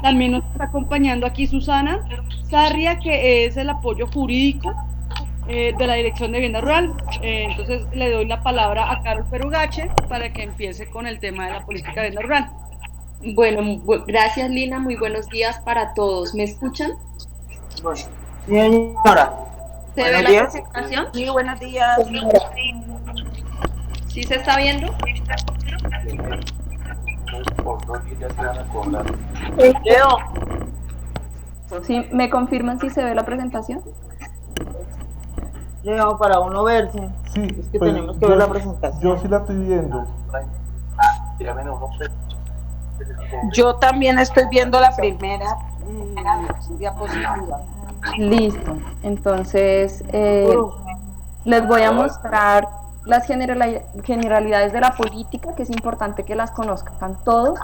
También nos está acompañando aquí Susana Sarria, que es el apoyo jurídico de la Dirección de Vivienda Rural. Entonces le doy la palabra a Carol Perugache para que empiece con el tema de la política de vivienda rural. Bueno, gracias Lina, muy buenos días para todos. ¿Me escuchan? Bueno, sí, señora. ¿Se ve Buenos la días. presentación? Sí, buenos días. ¿Sí se está viendo? Leo. ¿Sí? ¿Me confirman si se ve la presentación? Leo, para uno verse. Sí, Es que pues tenemos que ver la presentación. yo sí la estoy viendo. Yo también estoy viendo la primera diapositiva. Listo. Entonces, les voy a mostrar las generalidades de la política, que es importante que las conozcan todos,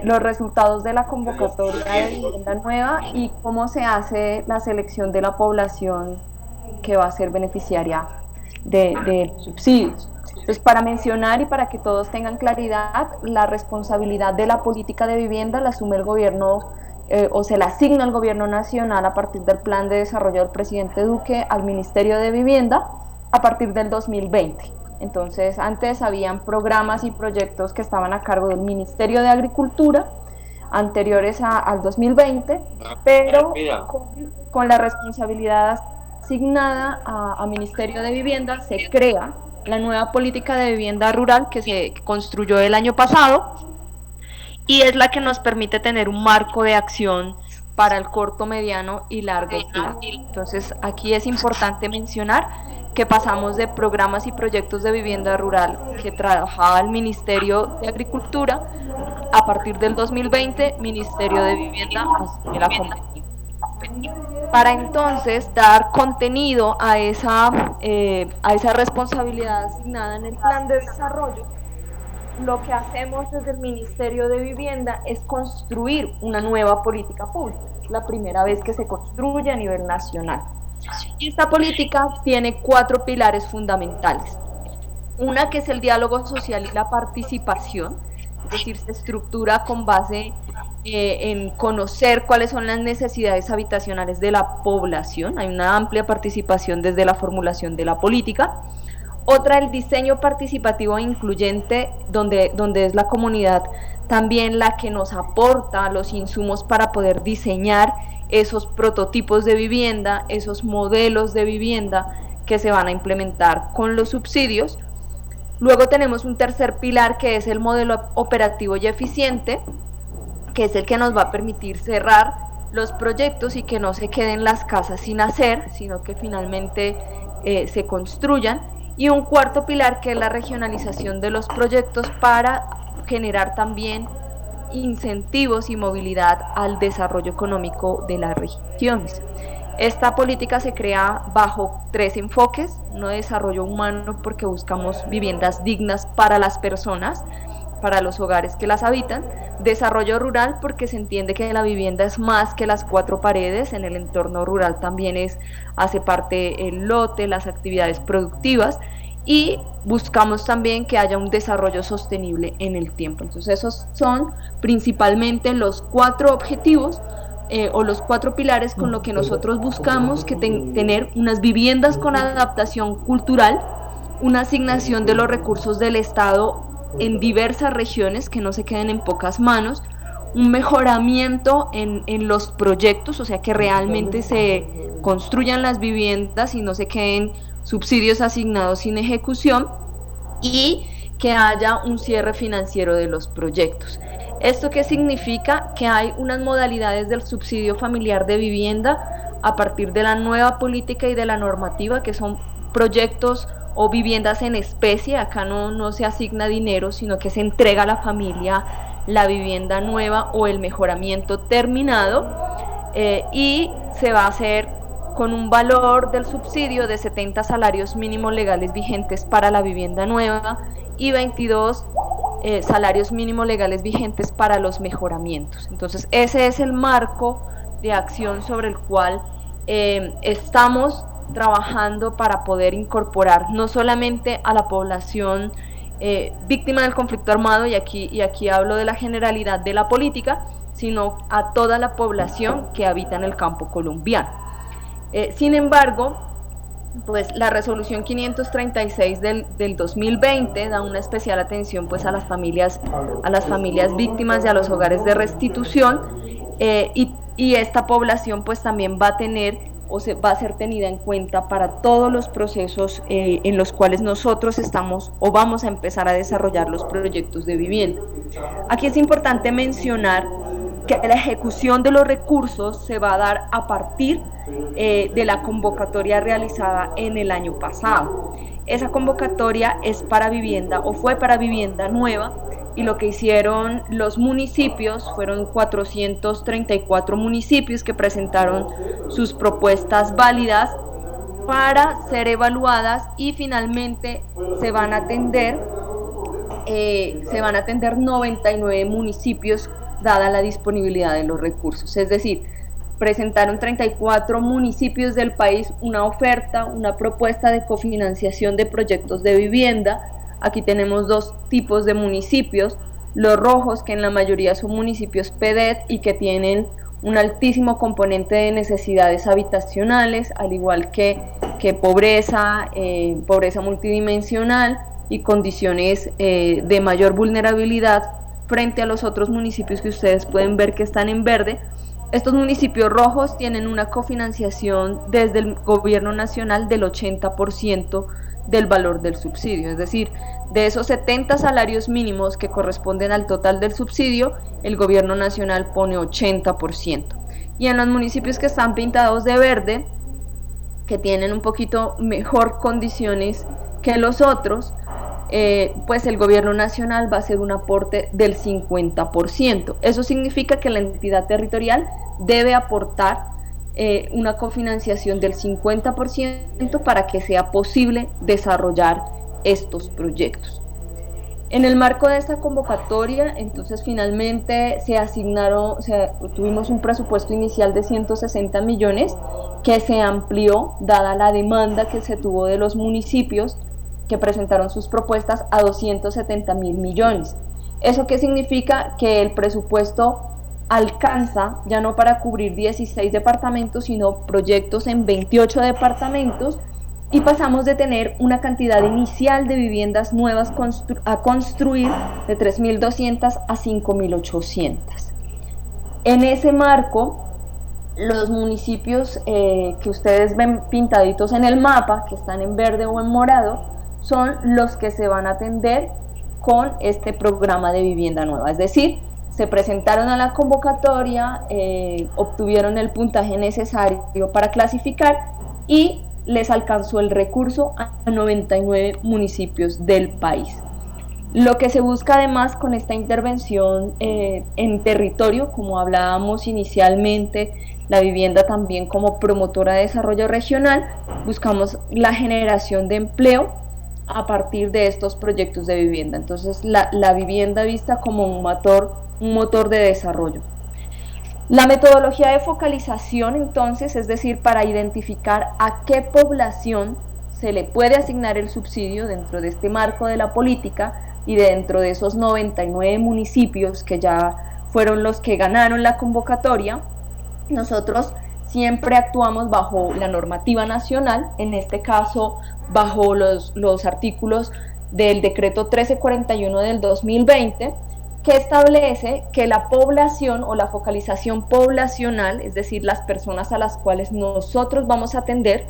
los resultados de la convocatoria de vivienda nueva y cómo se hace la selección de la población que va a ser beneficiaria de subsidios. Entonces, para mencionar y para que todos tengan claridad, la responsabilidad de la política de vivienda la asume el gobierno o se la asigna el gobierno nacional a partir del plan de desarrollo del presidente Duque al Ministerio de Vivienda a partir del 2020. Entonces, antes habían programas y proyectos que estaban a cargo del Ministerio de Agricultura, anteriores al 2020, pero con la responsabilidad asignada a Ministerio de Vivienda se crea la nueva política de vivienda rural que se construyó el año pasado y es la que nos permite tener un marco de acción para el corto, mediano y largo plazo. Entonces, aquí es importante mencionar que pasamos de programas y proyectos de vivienda rural que trabajaba el Ministerio de Agricultura. A partir del 2020, Ministerio de Vivienda asume la competencia. Para entonces dar contenido a esa responsabilidad asignada en el plan de desarrollo, lo que hacemos desde el Ministerio de Vivienda es construir una nueva política pública. Es la primera vez que se construye a nivel nacional. Y esta política tiene 4 pilares fundamentales. Una que es el diálogo social y la participación, es decir, se estructura con base en conocer cuáles son las necesidades habitacionales de la población. Hay una amplia participación desde la formulación de la política. Otra, el diseño participativo e incluyente, donde es la comunidad también la que nos aporta los insumos para poder diseñar esos prototipos de vivienda, esos modelos de vivienda que se van a implementar con los subsidios. Luego tenemos un tercer pilar que es el modelo operativo y eficiente, que es el que nos va a permitir cerrar los proyectos y que no se queden las casas sin hacer, sino que finalmente se construyan. Y un cuarto pilar que es la regionalización de los proyectos para generar también incentivos y movilidad al desarrollo económico de las regiones. Esta política se crea bajo 3 enfoques: no desarrollo humano porque buscamos viviendas dignas para las personas, para los hogares que las habitan; desarrollo rural porque se entiende que la vivienda es más que las 4 paredes, en el entorno rural también hace parte el lote, las actividades productivas, y buscamos también que haya un desarrollo sostenible en el tiempo. Entonces esos son principalmente los 4 objetivos o los 4 pilares con lo que nosotros buscamos que tener unas viviendas con adaptación cultural, una asignación de los recursos del Estado en diversas regiones que no se queden en pocas manos, un mejoramiento en los proyectos, o sea que realmente se construyan las viviendas y no se queden subsidios asignados sin ejecución, y que haya un cierre financiero de los proyectos. ¿Esto qué significa? Que hay unas modalidades del subsidio familiar de vivienda a partir de la nueva política y de la normativa, que son proyectos o viviendas en especie. Acá no se asigna dinero, sino que se entrega a la familia la vivienda nueva o el mejoramiento terminado, y se va a hacer con un valor del subsidio de 70 salarios mínimos legales vigentes para la vivienda nueva y 22 salarios mínimos legales vigentes para los mejoramientos. Entonces, ese es el marco de acción sobre el cual estamos trabajando para poder incorporar no solamente a la población víctima del conflicto armado, y aquí hablo de la generalidad de la política, sino a toda la población que habita en el campo colombiano. Sin embargo, pues la resolución 536 del 2020 da una especial atención pues a las familias víctimas y a los hogares de restitución, y esta población pues también va a tener o va a ser tenida en cuenta para todos los procesos en los cuales nosotros estamos o vamos a empezar a desarrollar los proyectos de vivienda. Aquí es importante mencionar que la ejecución de los recursos se va a dar a partir de la convocatoria realizada en el año pasado. Esa convocatoria es para vivienda o fue para vivienda nueva, y lo que hicieron los municipios fueron 434 municipios que presentaron sus propuestas válidas para ser evaluadas, y finalmente se van a atender 99 municipios dada la disponibilidad de los recursos. Es decir, presentaron 34 municipios del país una oferta, una propuesta de cofinanciación de proyectos de vivienda. Aquí tenemos dos tipos de municipios: los rojos, que en la mayoría son municipios PEDET y que tienen un altísimo componente de necesidades habitacionales, al igual que pobreza multidimensional y condiciones de mayor vulnerabilidad frente a los otros municipios que ustedes pueden ver que están en verde. Estos municipios rojos tienen una cofinanciación desde el gobierno nacional del 80% del valor del subsidio, es decir, de esos 70 salarios mínimos que corresponden al total del subsidio, el gobierno nacional pone 80%. Y en los municipios que están pintados de verde, que tienen un poquito mejor condiciones que los otros, pues el gobierno nacional va a hacer un aporte del 50%. Eso significa que la entidad territorial debe aportar una cofinanciación del 50% para que sea posible desarrollar estos proyectos. En el marco de esta convocatoria, entonces finalmente tuvimos un presupuesto inicial de 160 millones que se amplió dada la demanda que se tuvo de los municipios que presentaron sus propuestas a 270 mil millones. ¿Eso qué significa? Que el presupuesto alcanza ya no para cubrir 16 departamentos, sino proyectos en 28 departamentos, y pasamos de tener una cantidad inicial de viviendas nuevas a construir de 3.200 a 5.800. En ese marco, los municipios que ustedes ven pintaditos en el mapa, que están en verde o en morado, son los que se van a atender con este programa de vivienda nueva. Es decir, se presentaron a la convocatoria, obtuvieron el puntaje necesario para clasificar y les alcanzó el recurso a 99 municipios del país. Lo que se busca además con esta intervención en territorio, como hablábamos inicialmente, la vivienda también como promotora de desarrollo regional, buscamos la generación de empleo a partir de estos proyectos de vivienda. Entonces la vivienda vista como un motor de desarrollo. La metodología de focalización, entonces, es decir, para identificar a qué población se le puede asignar el subsidio dentro de este marco de la política y dentro de esos 99 municipios que ya fueron los que ganaron la convocatoria, nosotros siempre actuamos bajo la normativa nacional, en este caso bajo los artículos del decreto 1341 del 2020, que establece que la población o la focalización poblacional, es decir, las personas a las cuales nosotros vamos a atender,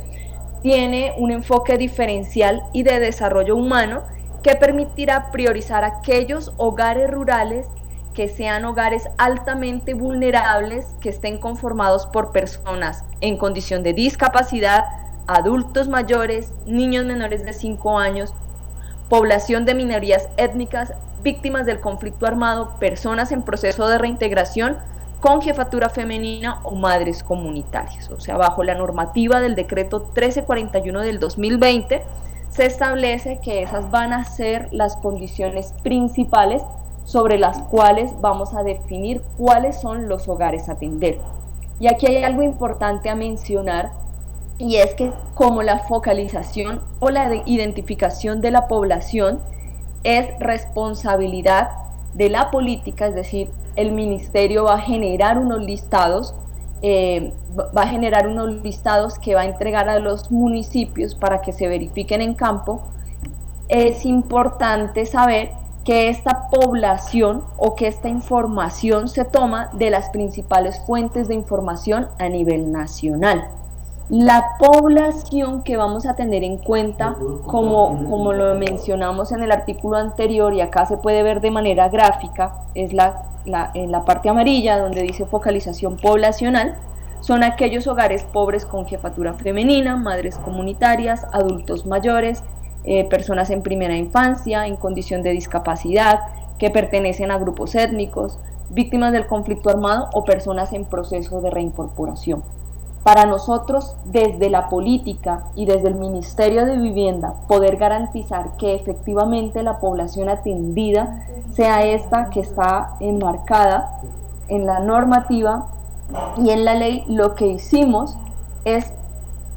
tiene un enfoque diferencial y de desarrollo humano que permitirá priorizar aquellos hogares rurales que sean hogares altamente vulnerables, que estén conformados por personas en condición de discapacidad, adultos mayores, niños menores de 5 años, población de minorías étnicas, víctimas del conflicto armado, personas en proceso de reintegración con jefatura femenina o madres comunitarias. O sea, bajo la normativa del decreto 1341 del 2020 se establece que esas van a ser las condiciones principales sobre las cuales vamos a definir cuáles son los hogares a atender. Y aquí hay algo importante a mencionar, y es que como la focalización o la identificación de la población es responsabilidad de la política, es decir, el ministerio va a generar unos listados, que va a entregar a los municipios para que se verifiquen en campo. Es importante saber que esta población o que esta información se toma de las principales fuentes de información a nivel nacional. La población que vamos a tener en cuenta, como lo mencionamos en el artículo anterior y acá se puede ver de manera gráfica, es en la parte amarilla donde dice focalización poblacional, son aquellos hogares pobres con jefatura femenina, madres comunitarias, adultos mayores, personas en primera infancia, en condición de discapacidad, que pertenecen a grupos étnicos, víctimas del conflicto armado o personas en proceso de reincorporación. Para nosotros, desde la política y desde el Ministerio de Vivienda, poder garantizar que efectivamente la población atendida sea esta que está enmarcada en la normativa y en la ley, lo que hicimos es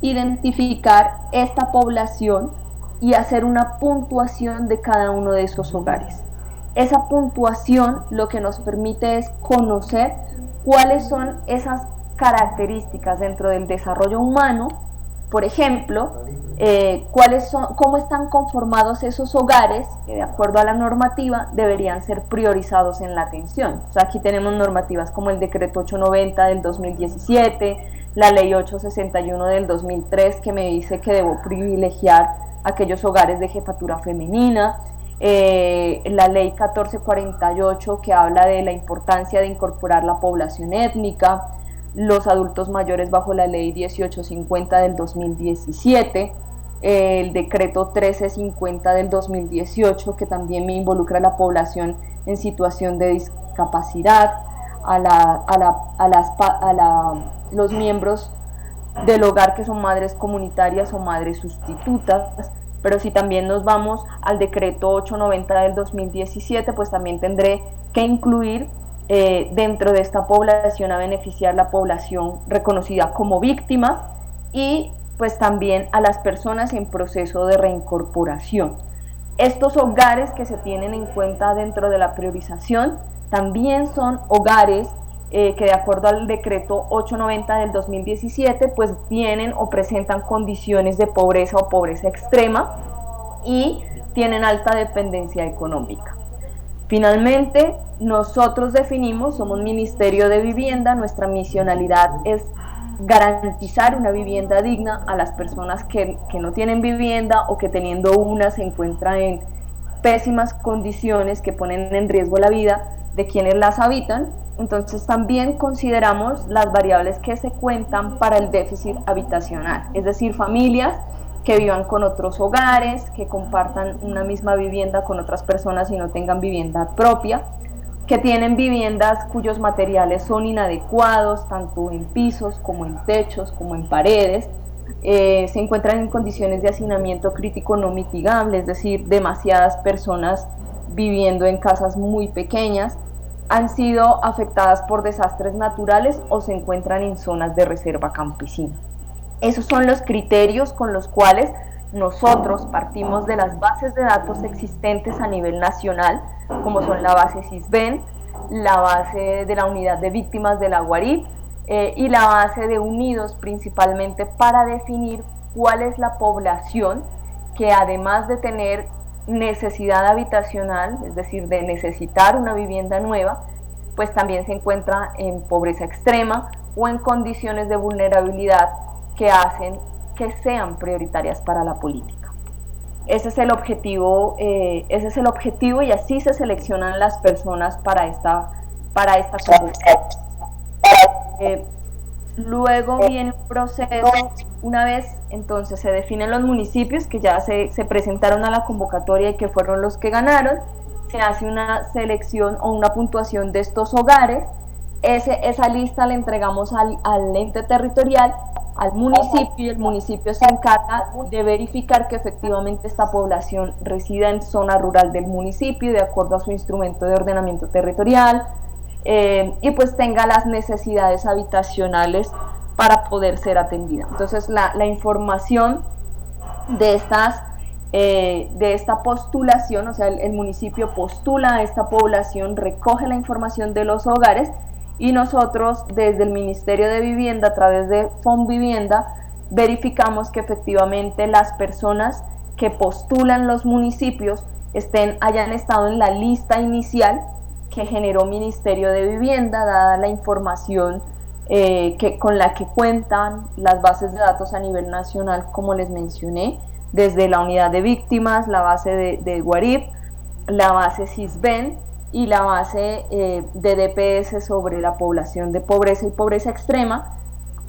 identificar esta población y hacer una puntuación de cada uno de esos hogares. Esa puntuación lo que nos permite es conocer cuáles son esas características dentro del desarrollo humano, por ejemplo, cómo están conformados esos hogares que de acuerdo a la normativa deberían ser priorizados en la atención. O sea, aquí tenemos normativas como el decreto 890 del 2017, la ley 861 del 2003 que me dice que debo privilegiar aquellos hogares de jefatura femenina, la ley 1448 que habla de la importancia de incorporar la población étnica, los adultos mayores bajo la ley 1850 del 2017, el decreto 1350 del 2018 que también me involucra a la población en situación de discapacidad, los miembros del hogar que son madres comunitarias o madres sustitutas. Pero si también nos vamos al decreto 890 del 2017, pues también tendré que incluir dentro de esta población a beneficiar la población reconocida como víctima y pues también a las personas en proceso de reincorporación. Estos hogares que se tienen en cuenta dentro de la priorización también son hogares que de acuerdo al decreto 890 del 2017 pues tienen o presentan condiciones de pobreza o pobreza extrema y tienen alta dependencia económica. Finalmente, nosotros definimos, somos Ministerio de Vivienda, nuestra misionalidad es garantizar una vivienda digna a las personas que no tienen vivienda o que teniendo una se encuentran en pésimas condiciones que ponen en riesgo la vida de quienes las habitan. Entonces también consideramos las variables que se cuentan para el déficit habitacional, es decir, familias que vivan con otros hogares, que compartan una misma vivienda con otras personas y no tengan vivienda propia, que tienen viviendas cuyos materiales son inadecuados, tanto en pisos como en techos, como en paredes, se encuentran en condiciones de hacinamiento crítico no mitigable, es decir, demasiadas personas viviendo en casas muy pequeñas, han sido afectadas por desastres naturales o se encuentran en zonas de reserva campesina. Esos son los criterios con los cuales nosotros partimos de las bases de datos existentes a nivel nacional, como son la base SISBEN, la base de la unidad de víctimas de la Guarip y la base de Unidos, principalmente para definir cuál es la población que además de tener necesidad habitacional, es decir, de necesitar una vivienda nueva, pues también se encuentra en pobreza extrema o en condiciones de vulnerabilidad que hacen que sean prioritarias para la política. Ese es el objetivo y así se seleccionan las personas para esta convocatoria. Luego viene un proceso, una vez entonces se definen los municipios que ya se presentaron a la convocatoria y que fueron los que ganaron, se hace una selección o una puntuación de estos hogares, esa lista la entregamos al ente territorial, al municipio, y el municipio se encarga de verificar que efectivamente esta población resida en zona rural del municipio de acuerdo a su instrumento de ordenamiento territorial, y pues tenga las necesidades habitacionales para poder ser atendida. Entonces la información de estas de esta postulación, o sea, el municipio postula a esta población, recoge la información de los hogares y nosotros desde el Ministerio de Vivienda a través de Fonvivienda verificamos que efectivamente las personas que postulan los municipios hayan estado en la lista inicial que generó Ministerio de Vivienda, dada la información con la que cuentan las bases de datos a nivel nacional, como les mencioné, desde la unidad de víctimas, la base de Guarip, la base CISBEN y la base de DPS sobre la población de pobreza y pobreza extrema.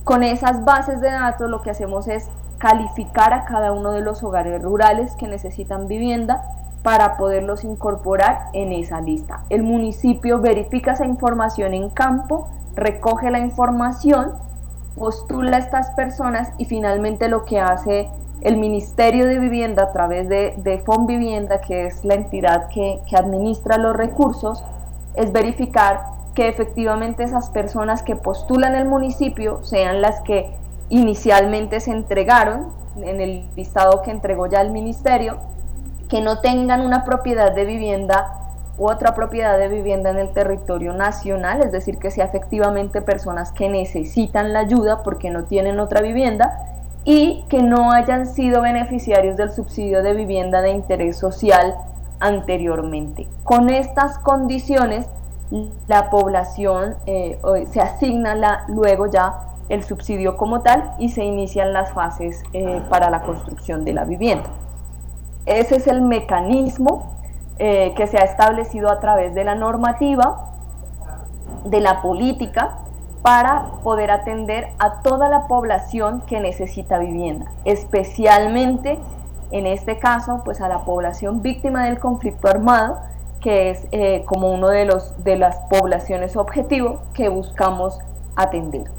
Con esas bases de datos lo que hacemos es calificar a cada uno de los hogares rurales que necesitan vivienda para poderlos incorporar en esa lista. El municipio verifica esa información en campo, recoge la información, postula a estas personas y finalmente lo que hace el Ministerio de Vivienda a través de Fonvivienda, que es la entidad que administra los recursos, es verificar que efectivamente esas personas que postulan el municipio sean las que inicialmente se entregaron en el listado que entregó ya el ministerio, que no tengan una propiedad de vivienda u otra propiedad de vivienda en el territorio nacional, es decir, que sea efectivamente personas que necesitan la ayuda porque no tienen otra vivienda y que no hayan sido beneficiarios del subsidio de vivienda de interés social anteriormente. Con estas condiciones, la población se asigna luego ya el subsidio como tal y se inician las fases para la construcción de la vivienda. Ese es el mecanismo que se ha establecido a través de la normativa, de la política, para poder atender a toda la población que necesita vivienda, especialmente en este caso pues a la población víctima del conflicto armado, que es como uno de las poblaciones objetivo que buscamos atender.